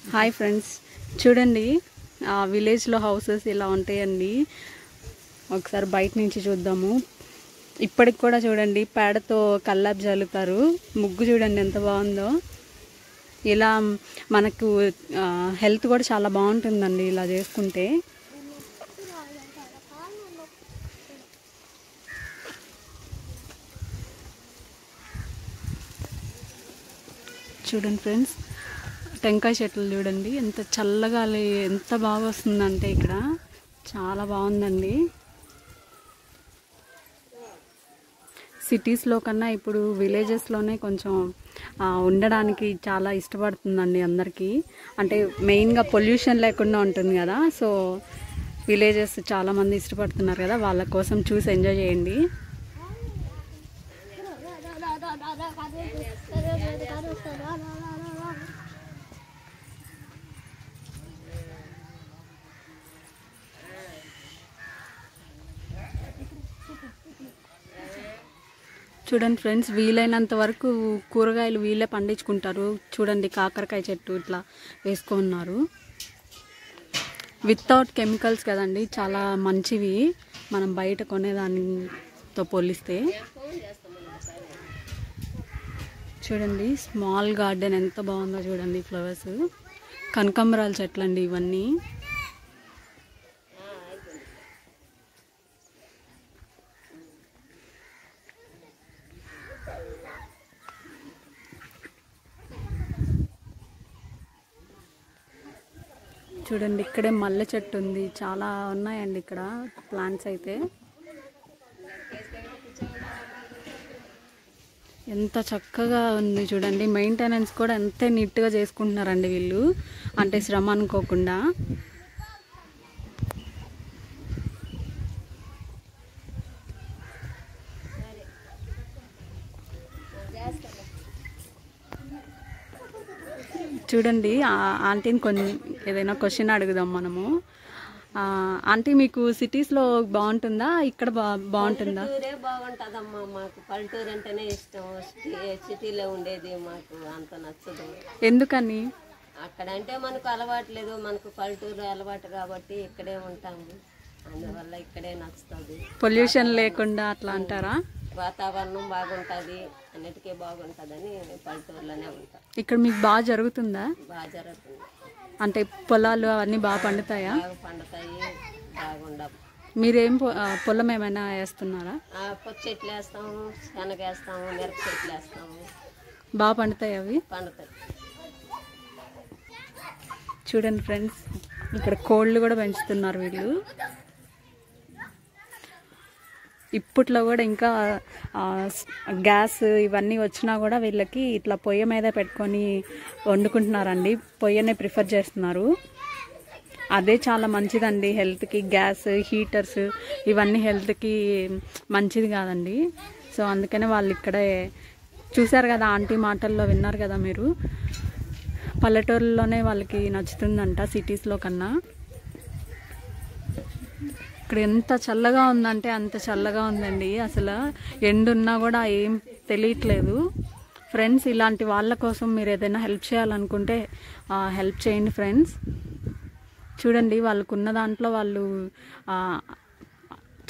Hi friends, చూడండి విలేజ్లో houses ఇలా ఉంటాయండి. ఒకసారి బయట నుంచి చూద్దాము. ఇప్పటికి కూడా చూడండి పేడతో కల్లాపు జల్లుతారు. ముగ్గు చూడండి ఎంత బాగుందో. ఇలా మనకు హెల్త్ కూడా చాలా బాగుంటుందండి ఇలా చేసుకుంటే. చూడండి ఫ్రెండ్స్, టెంకాయ చెట్లు చూడండి ఎంత చల్లగా ఎంత బాగా వస్తుందంటే ఇక్కడ చాలా బాగుందండి. సిటీస్లో కన్నా ఇప్పుడు విలేజెస్లోనే కొంచెం ఉండడానికి చాలా ఇష్టపడుతుందండి అందరికీ. అంటే మెయిన్గా పొల్యూషన్ లేకుండా ఉంటుంది కదా, సో విలేజెస్ చాలామంది ఇష్టపడుతున్నారు కదా, వాళ్ళ కోసం చూసి ఎంజాయ్ చేయండి. చూడండి ఫ్రెండ్స్, వీలైనంత వరకు కూరగాయలు వీళ్ళే పండించుకుంటారు. చూడండి కాకరకాయ చెట్టు ఇట్లా వేసుకున్నారు. వితౌట్ కెమికల్స్ కదండి, చాలా మంచివి మనం బయట కొనేదానితో పోలిస్తే. చూడండి స్మాల్ గార్డెన్ ఎంత బాగుందో చూడండి. ఫ్లవర్స్, కనకాంబరాల చెట్లు అండి ఇవన్నీ. చూడండి ఇక్కడే మల్లె చెట్టు ఉంది. చాలా ఉన్నాయండి ఇక్కడ ప్లాంట్స్ అయితే. ఎంత చక్కగా ఉంది చూడండి. మెయింటెనెన్స్ కూడా అంతే నీట్గా చేసుకుంటున్నారండి వీళ్ళు, అంటే శ్రమ అనుకోకుండా. చూడండి ఆంటీని కొన్ని ఏదైనా క్వశ్చన్ అడుగుదాం మనము. ఆంటీ, మీకు సిటీస్లో బాగుంటుందా ఇక్కడ బాగుంటుందా? బాగుంటుందమ్మా, మాకు పల్లెటూరు అంటేనే ఇష్టం. సిటీలో ఉండేది మాకు అంత నచ్చదు. ఎందుకని? అక్కడ అంటే మనకు అలవాటు లేదు, మనకు పల్లెటూరు అలవాటు కాబట్టి ఇక్కడే ఉంటాము. అందువల్ల ఇక్కడే నచ్చుతుంది. పొల్యూషన్ లేకుండా అట్లా అంటారా? వాతావరణం బాగుంటుంది, అన్నిటికీ బాగుంటుందని పల్లెటూరులోనే ఉంటాం. ఇక్కడ మీకు బాగా జరుగుతుందా? బాగా జరుగుతుంది. అంటే పొలాలు అవన్నీ బాగా పండుతాయా? బాగా పండుతాయి, బాగుండవు. మీరేం పొలం ఏమైనా వేస్తున్నారా? పొత్తు చెట్లు వేస్తాము, శనగ వేస్తాము, మిరప చెట్లు వేస్తాము. బాగా పండుతాయి అవి? పండుతాయి. చూడండి ఫ్రెండ్స్, ఇక్కడ కోళ్ళు కూడా పెంచుతున్నారు వీళ్ళు. ఇప్పట్లో కూడా ఇంకా గ్యాస్ ఇవన్నీ వచ్చినా కూడా వీళ్ళకి ఇట్లా పొయ్యి మీద పెట్టుకొని వండుకుంటున్నారండి. పొయ్యనే ప్రిఫర్ చేస్తున్నారు. అదే చాలా మంచిదండి హెల్త్కి. గ్యాస్ హీటర్స్ ఇవన్నీ హెల్త్కి మంచిది కాదండి. సో అందుకనే వాళ్ళు ఇక్కడే చూశారు కదా, ఆంటీ మాటల్లో విన్నారు కదా మీరు. పల్లెటూరులోనే వాళ్ళకి నచ్చుతుందంట సిటీస్లో కన్నా. ఇక్కడ ఎంత చల్లగా ఉందంటే అంత చల్లగా ఉందండి. అసలు ఎండున్నా కూడా ఏం తెలియట్లేదు. ఫ్రెండ్స్, ఇలాంటి వాళ్ళ కోసం మీరు ఏదైనా హెల్ప్ చేయాలనుకుంటే హెల్ప్ చేయండి ఫ్రెండ్స్. చూడండి వాళ్ళకున్న దాంట్లో వాళ్ళు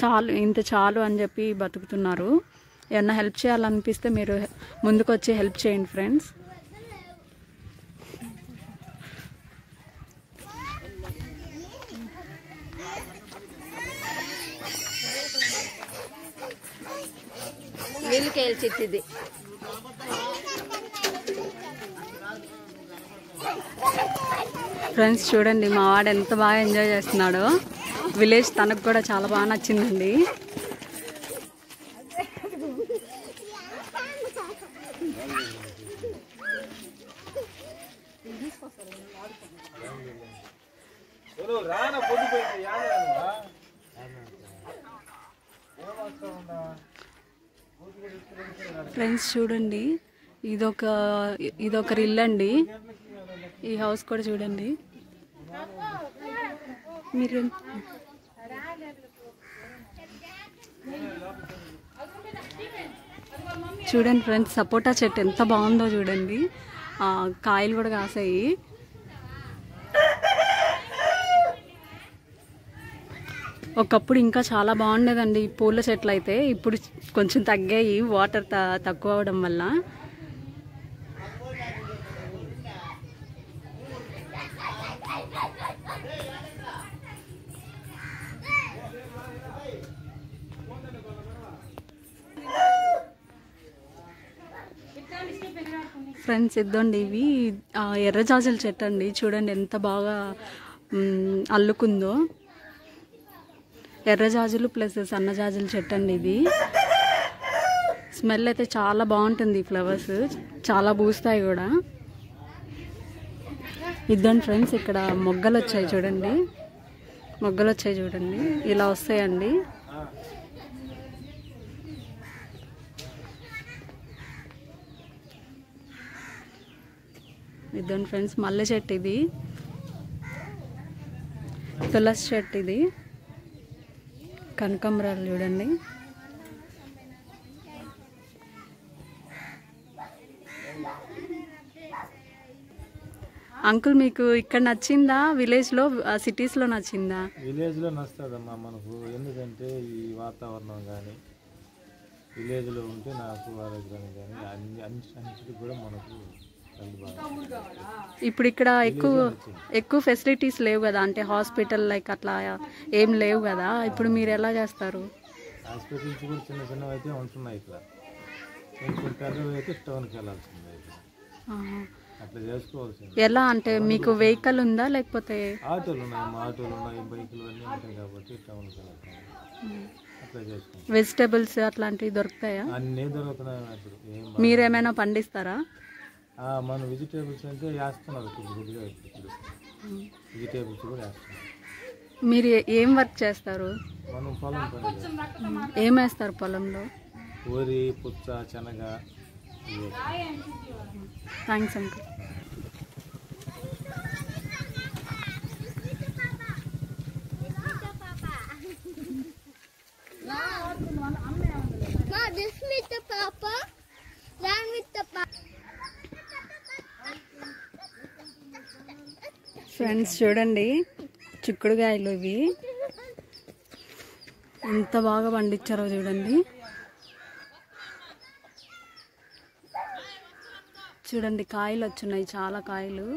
చాలు, ఇంత చాలు అని చెప్పి బతుకుతున్నారు. ఏమన్నా హెల్ప్ చేయాలనిపిస్తే మీరు ముందుకు వచ్చి హెల్ప్ చేయండి ఫ్రెండ్స్. నీళ్ళకేళ్ళ చెట్టు ఇది. ఫ్రెండ్స్ చూడండి, మా వాడు ఎంత బాగా ఎంజాయ్ చేస్తున్నాడో. విలేజ్ తనకు కూడా చాలా బాగా నచ్చిందండి. ఫ్రెండ్స్ చూడండి, ఇదొక ఇల్లు అండి. ఈ హౌస్ కూడా చూడండి మీరు. చూడండి ఫ్రెండ్స్, సపోటా చెట్టు ఎంత బాగుందో చూడండి. కాయలు కూడా కాసాయి. ఒకప్పుడు ఇంకా చాలా బాగుండేదండి పూల చెట్లు అయితే. ఇప్పుడు కొంచెం తగ్గాయి వాటర్ తక్కువ అవడం వల్ల. ఫ్రెండ్స్ ఇద్దండి ఇవి ఎర్రజాజుల చెట్టు అండి. చూడండి ఎంత బాగా అల్లుకుందో. ఎర్రజాజులు ప్లస్ సన్నజాజుల చెట్టు అండి ఇది. స్మెల్ అయితే చాలా బాగుంటుంది. ఫ్లవర్స్ చాలా పూస్తాయి కూడా. ఇద్దండి ఫ్రెండ్స్ ఇక్కడ మొగ్గలు వచ్చాయి చూడండి. మొగ్గలు వచ్చాయి చూడండి, ఇలా వస్తాయండి. ఇద్దండి ఫ్రెండ్స్ మల్లె చెట్టు ఇది, తులసి చెట్టు ఇది, కనకాంబరాలు చూడండి. అంకుల్ మీకు ఇక్కడ నచ్చిందా విలేజ్లో సిటీస్లో నచ్చిందా? విలేజ్లో నచ్చుతుందమ్మా మనకు. ఎందుకంటే ఈ వాతావరణం కానీ విలేజ్లో ఉంటే నాకు ఆరోగ్యం కానీ అన్నిటికీ కూడా మనకు. ఇప్పుడు ఇక్కడ ఎక్కువ ఫెసిలిటీస్ లేవు కదా, అంటే హాస్పిటల్ లైక్ అట్లా ఏం లేవు కదా. ఇప్పుడు మీరు ఎలా చేస్తారు? హాస్పిటల్స్ కూడా చిన్న చిన్నవి అయితే ఉంటున్నాయి. ఇక్కడ కొంచెం పెద్దవి అయితే టౌన్కి వెళ్ళాల్సిందే. అట్లా చేసుకోవాల్సింది. ఎలా అంటే మీకు వెహికల్ ఉందా లేకపోతే? ఆటోలు ఉన్నాయి, ఆటోలు ఉన్నాయి, బైకులు అన్నీ ఉంటాయి కాబట్టి టౌన్కి వెళ్ళాలి. అట్లా చేసుకోవాలి. వెజిటేబుల్స్ అట్లాంటివి దొరుకుతాయా? అన్నీ దొరుకుతున్నాయి. ఇప్పుడు మీరేమైనా పండిస్తారా? మనం వెజిటేబుల్స్ అంటే వేస్తున్నారు కొద్దిగా. ఇప్పుడు వెజిటేబుల్స్ కూడా వేస్తున్నారు. మీరు ఏం వర్క్ చేస్తారు? మనం పొలం పని. ఏం వేస్తారు పొలంలో? వరి, పుచ్చ, శనగ. Thanks uncle. ఫ్రెండ్స్ చూడండి చిక్కుడుకాయలు ఇవి ఎంత బాగా పండించారో చూడండి. చూడండి కాయలు వచ్చున్నాయి, చాలా కాయలు.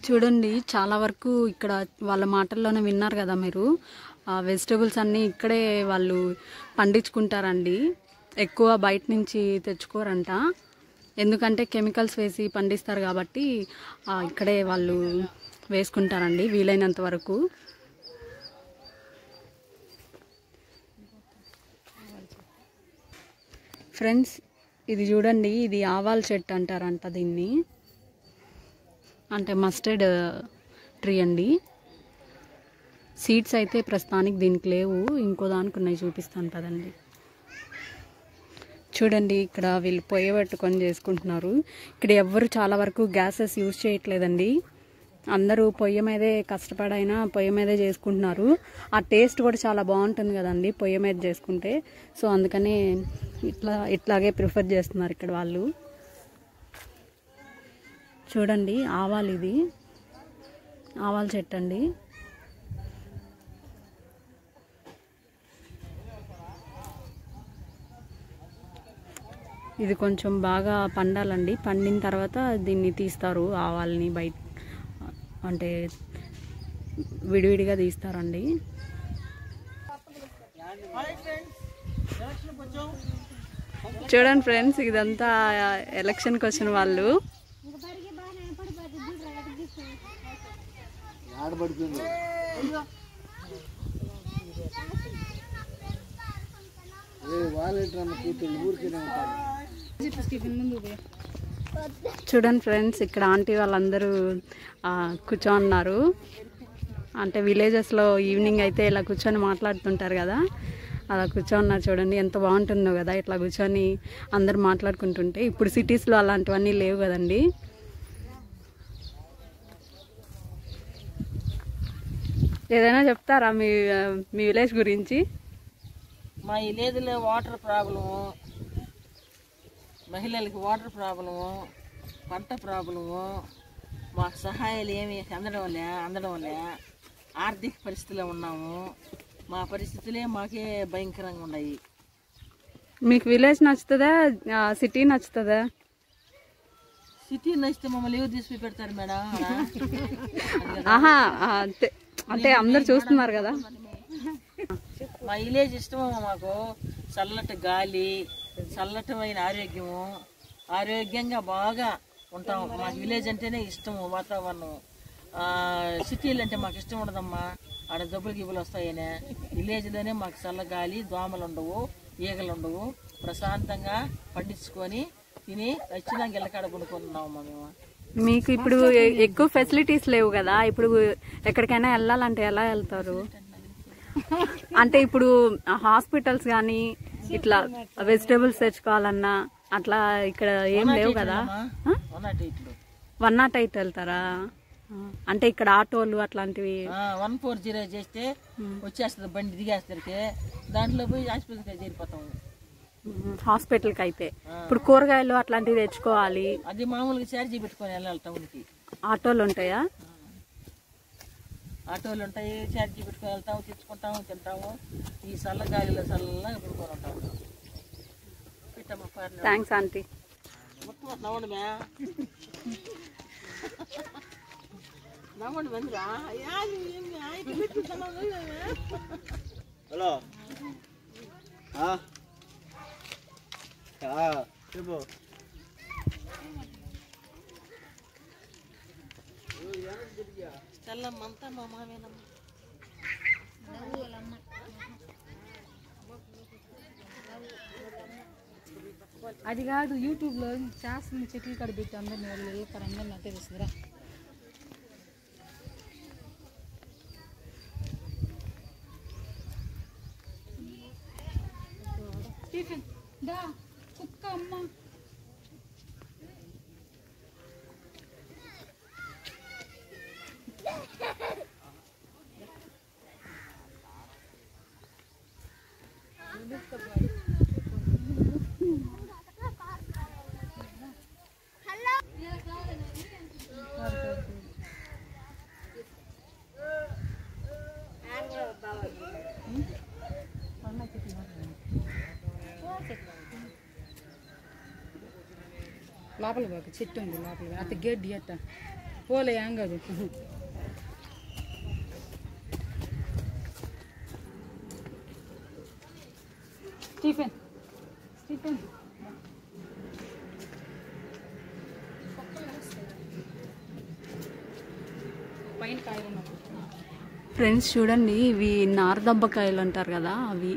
చూడండి చాలా వరకు ఇక్కడ వాళ్ళ మాటల్లోనే విన్నారు కదా మీరు. వెజిటేబుల్స్ అన్నీ ఇక్కడే వాళ్ళు పండించుకుంటారండి. ఎక్కువ బయట నుంచి తెచ్చుకోరంట, ఎందుకంటే కెమికల్స్ వేసి పండిస్తారు కాబట్టి ఇక్కడే వాళ్ళు వేసుకుంటారండి వీలైనంత వరకు. ఫ్రెండ్స్ ఇది చూడండి, ఇది ఆవాల చెట్టు అంటారంట దీన్ని, అంటే మస్టర్డ్ ట్రీ అండి. సీడ్స్ అయితే ప్రస్తుతానికి దీనికి లేవు, ఇంకో దానికి ఉన్నాయి, చూపిస్తాను పదండి. చూడండి ఇక్కడ వీళ్ళు పొయ్యి పెట్టుకొని చేసుకుంటున్నారు. ఇక్కడ ఎవ్వరు చాలా వరకు గ్యాసెస్ యూజ్ చేయట్లేదండి. అందరూ పొయ్యి మీదే కష్టపడైనా పొయ్యి మీదే చేసుకుంటున్నారు. ఆ టేస్ట్ కూడా చాలా బాగుంటుంది కదండి పొయ్యి మీద చేసుకుంటే. సో అందుకని ఇట్లాగే ప్రిఫర్ చేస్తున్నారు ఇక్కడ వాళ్ళు. చూడండి ఆవాలు, ఇది ఆవాల చెట్టు అండి. ఇది కొంచెం బాగా పండాలండి. పండిన తర్వాత దీన్ని తీస్తారు, ఆవాలని బయట అంటే విడివిడిగా తీస్తారండి. చూడండి ఫ్రెండ్స్ ఇదంతా ఎలక్షన్కి వచ్చిన వాళ్ళు. చూడండి ఫ్రెండ్స్ ఇక్కడ ఆంటీ వాళ్ళందరూ కూర్చోన్నారు. అంటే విలేజెస్లో ఈవినింగ్ అయితే ఇలా కూర్చొని మాట్లాడుతుంటారు కదా, అలా కూర్చోన్నారు. చూడండి ఎంత బాగుంటుందో కదా ఇట్లా కూర్చొని అందరు మాట్లాడుకుంటుంటే. ఇప్పుడు సిటీస్లో అలాంటివన్నీ లేవు కదండి. ఏదైనా చెప్తారా మీ మీ విలేజ్ గురించి? మా విలేజ్లో వాటర్ ప్రాబ్లము, మహిళలకి వాటర్ ప్రాబ్లము, పంట ప్రాబ్లము, మాకు సహాయాలు ఏమి అందడం లే ఆర్థిక పరిస్థితిలో ఉన్నాము. మా పరిస్థితులే మాకే భయంకరంగా ఉన్నాయి. మీకు విలేజ్ నచ్చుతుందా సిటీ నచ్చుతుందా? సిటీ నచ్చితే మమ్మల్ని ఎవరు తీసుకుని పెడతారు మేడం? ఆహా అంటే అందరు చూస్తున్నారు కదా. మా విలేజ్ ఇష్టమమ్మా మాకు. చల్లటి గాలి, చల్లటమైన ఆరోగ్యంగా బాగా ఉంటాం. మాకు విలేజ్ అంటేనే ఇష్టము, వాతావరణం. సిటీలు అంటే మాకు ఇష్టం ఉండదమ్మా, ఆడ జబ్బులు గిబ్బులు వస్తాయనే. విలేజ్లోనే మాకు చల్ల గాలి, దోమలు ఉండవు, ఈగలు ఉండవు. ప్రశాంతంగా పండించుకొని తిని వచ్చినాక ఇళ్ళకాడ కొనుక్కుంటున్నామమ్మా మేము. మీకు ఇప్పుడు ఎక్కువ ఫెసిలిటీస్ లేవు కదా, ఇప్పుడు ఎక్కడికైనా వెళ్ళాలంటే ఎలా వెళ్తారు? అంటే ఇప్పుడు హాస్పిటల్స్ కానీ ఇట్లా వెజిటేబుల్స్ తెచ్చుకోవాలన్నా అట్లా ఇక్కడ ఏం లేవు కదా. 108 వెళ్తారా? అంటే ఇక్కడ ఆటోలు అట్లాంటివి 140 చేస్తే వచ్చేస్తుంది, బండి దిగేస్తే దాంట్లో పోయి ఆసుపత్రికి చేరిపోతాము. హాస్పిటల్కి అయితే ఇప్పుడు కూరగాయలు అట్లాంటివి తెచ్చుకోవాలి, అది మామూలుగా ఛార్జీ పెట్టుకొని వెళ్ళాలి టౌన్కి. ఆటోలు ఉంటాయా? ఆటోలు ఉంటాయి, ఛార్జీ పెట్టుకొని వెళ్తాము, తెచ్చుకుంటాము, తింటాము. ఈ చల్లగాలిలో చల్లగా పెట్టుకొని ఉంటాము. Thanks aunty. నవ్వండి మందిరా. హలో చెప్పు. చల్లమ్మంతా మా మామేనమ్మ. అది కాదు, యూట్యూబ్లో చేస్తుంది చెట్లు కాడ పెట్టి అందరిని వాళ్ళు ఇక్కడ అందరిని అట్టే తెలుస్తుందిరా. దా కుక్క అమ్మ. లోపల పోక చెట్టు ఉంది లోపల, అత గడ్డి అట్ట పోలే ఏం కాదు. స్టీఫెన్ స్టీఫెన్ పైన కాయలు ఉన్నాయి. ఫ్రెండ్స్ చూడండి, ఇవి నారదబ్బకాయలు అంటారు కదా, అవి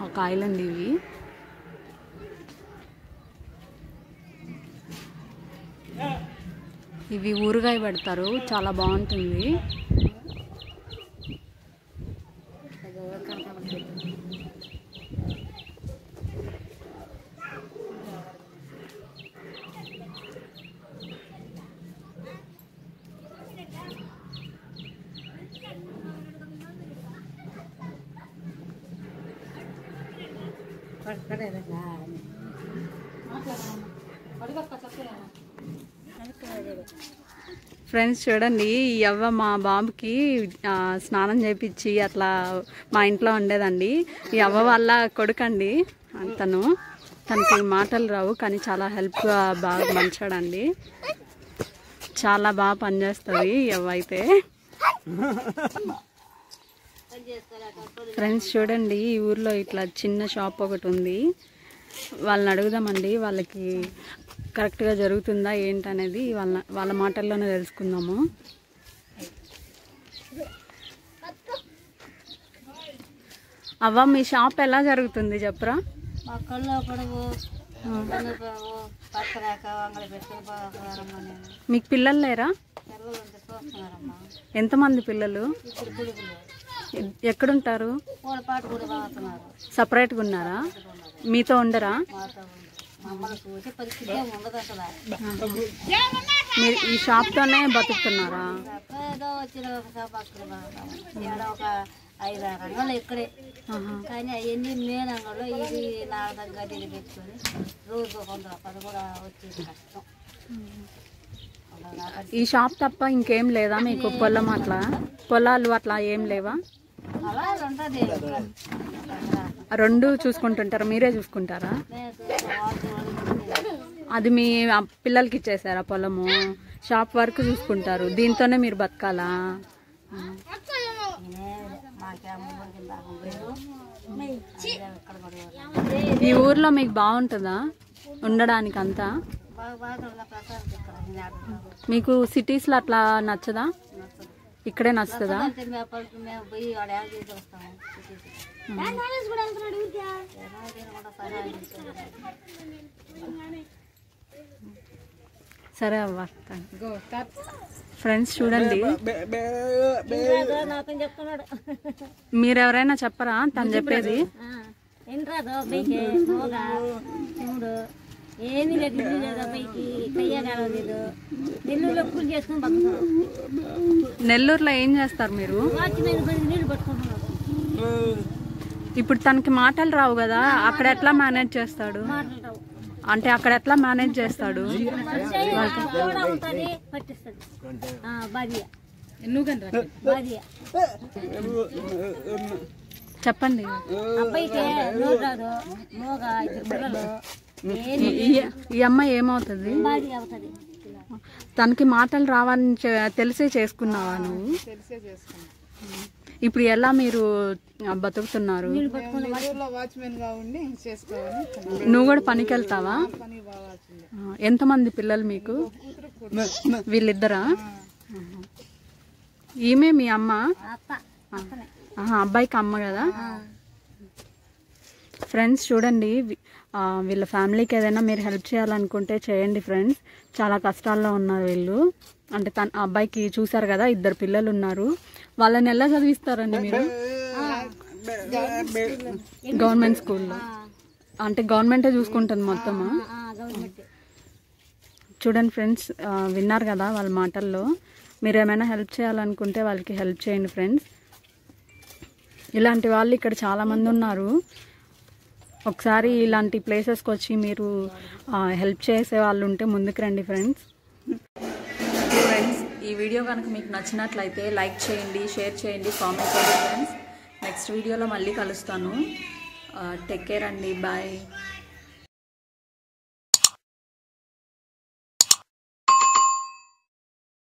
ఆ కాయలండి ఇవి. ఇవి ఊరగాయ పెడతారు, చాలా బాగుంటుంది. ఫ్రెండ్స్ చూడండి, ఈ అవ్వ మా బాబుకి స్నానం చేపించి అట్లా మా ఇంట్లో ఉండేదండి. ఈ అవ్వ వాళ్ళ కొడుకండి తనకి మాటలు రావు, కానీ చాలా హెల్ప్గా బాగా మంచాడండి. చాలా బాగా పనిచేస్తుంది ఈ అవ్వ అయితే. ఫ్రెండ్స్ చూడండి, ఈ ఊర్లో ఇట్లా చిన్న షాప్ ఒకటి ఉంది. వాళ్ళని అడుగుదామండి, వాళ్ళకి కరెక్ట్గా జరుగుతుందా ఏంటనేది వాళ్ళ మాటల్లోనే తెలుసుకుందాము. అవ్వ, మీ షాప్ ఎలా జరుగుతుంది చెప్పరా? మా కళ్ళు పొడవు పక్కరాక వంగలు పెట్టుకుని మీకు పిల్లలు లేరా? పిల్లలు ఉంటే చూస్తున్నారమ్మా. ఎంతమంది పిల్లలు? ఇప్పుడు పురుగులు ఎక్కడుంటారు? పూల పాటు కూడా బాగుతున్నారు. సపరేట్గా ఉన్నారా? మీతో ఉండరా? మాతో మమ్మల్ని చూసే పరిస్థితి ఉండదు అసలు. మీరు ఈ షాప్తోనే బతుకుతున్నారా? ఏదో వచ్చిన ఒక షాప్ అక్కడ ఇక్కడ ఒక 5-6 అంగళ్ళు ఇక్కడే. కానీ అవన్నీ మెయిన్ అంగళ్ళు ఇది నాకు దగ్గర ఇది పెట్టుకొని రోజు 100 రూపాయలు కూడా వచ్చేది కష్టం. ఈ షాప్ తప్ప ఇంకేం లేదా మీకు? పొలం అట్లా పొలాలు అట్లా ఏం లేవా? అలా ఉంటుంది. రెండు చూసుకుంటుంటారా? మీరే చూసుకుంటారా? అది మీ పిల్లలకి ఇచ్చేసారా పొలము? షాప్ వరకు చూసుకుంటారు, దీంతోనే మీరు బతకాలా? ఈ ఊర్లో మీకు బాగుంటుందా ఉండడానికి అంతా? మీకు సిటీస్లో అట్లా నచ్చదా? ఇక్కడే నచ్చుతుందా? సరే అవ్వ. ఫ్రెండ్స్ చూడండి, మీరు ఎవరైనా చెప్పరా తను చెప్పేది? ఏమీ లేదు, ఇల్లు లేదు, అబ్బాయికి కయ్యగాలం లేదు. నెల్లూరులో కూలి చేసుకుని బతుకుతాం. నెల్లూరులో ఏం చేస్తారు మీరు? వాచ్మెన్ పడి నీళ్ళు పట్టుకుంటున్నాం. ఇప్పుడు తనకి మాటలు రావు కదా, అక్కడ ఎట్లా మేనేజ్ చేస్తాడు? మాటలు రావు అంటే అక్కడ ఎట్లా మేనేజ్ చేస్తాడు? కూడా ఉంటుంది, పట్టిస్తుంది. భార్య భార్య చెప్పండి. అబ్బాయికి నోరు రాదు, మోగ 2 పిల్లలు. ఈ అమ్మాయి ఏమవుతుంది? భార్య అవుతుంది. తనకి మాటలు రావని తెలిసే చేసుకున్నావా నువ్వు? ఇప్పుడు ఎలా మీరు బతుకుతున్నారు? నువ్వు కూడా పనికి వెళ్తావా? ఎంతమంది పిల్లలు మీకు? వీళ్ళిద్దరా? ఈమె మీ అమ్మ? అబ్బాయికి అమ్మ కదా. ఫ్రెండ్స్ చూడండి, వీళ్ళ ఫ్యామిలీకి ఏదైనా మీరు హెల్ప్ చేయాలనుకుంటే చేయండి ఫ్రెండ్స్. చాలా కష్టాల్లో ఉన్నారు వీళ్ళు. అంటే తన అబ్బాయికి చూసారు కదా, 2 పిల్లలు ఉన్నారు. వాళ్ళని ఎలా చదివిస్తారండి మీరు? గవర్నమెంట్ స్కూల్లో. అంటే గవర్నమెంటే చూసుకుంటుంది మొత్తమా? చూడండి ఫ్రెండ్స్, విన్నారు కదా వాళ్ళ మాటల్లో. మీరు ఏమైనా హెల్ప్ చేయాలనుకుంటే వాళ్ళకి హెల్ప్ చేయండి ఫ్రెండ్స్. ఇలాంటి వాళ్ళు ఇక్కడ చాలామంది ఉన్నారు. ఒకసారి ఇలాంటి ప్లేసెస్కి వచ్చి మీరు హెల్ప్ చేసే వాళ్ళు ఉంటే ముందుకు రండి ఫ్రెండ్స్. ఈ వీడియో కనుక మీకు నచ్చినట్లయితే లైక్ చేయండి, షేర్ చేయండి, కామెంట్ చేయండి ఫ్రెండ్స్. నెక్స్ట్ వీడియోలో మళ్ళీ కలుస్తాను. టేక్ కేర్ అండి, బాయ్.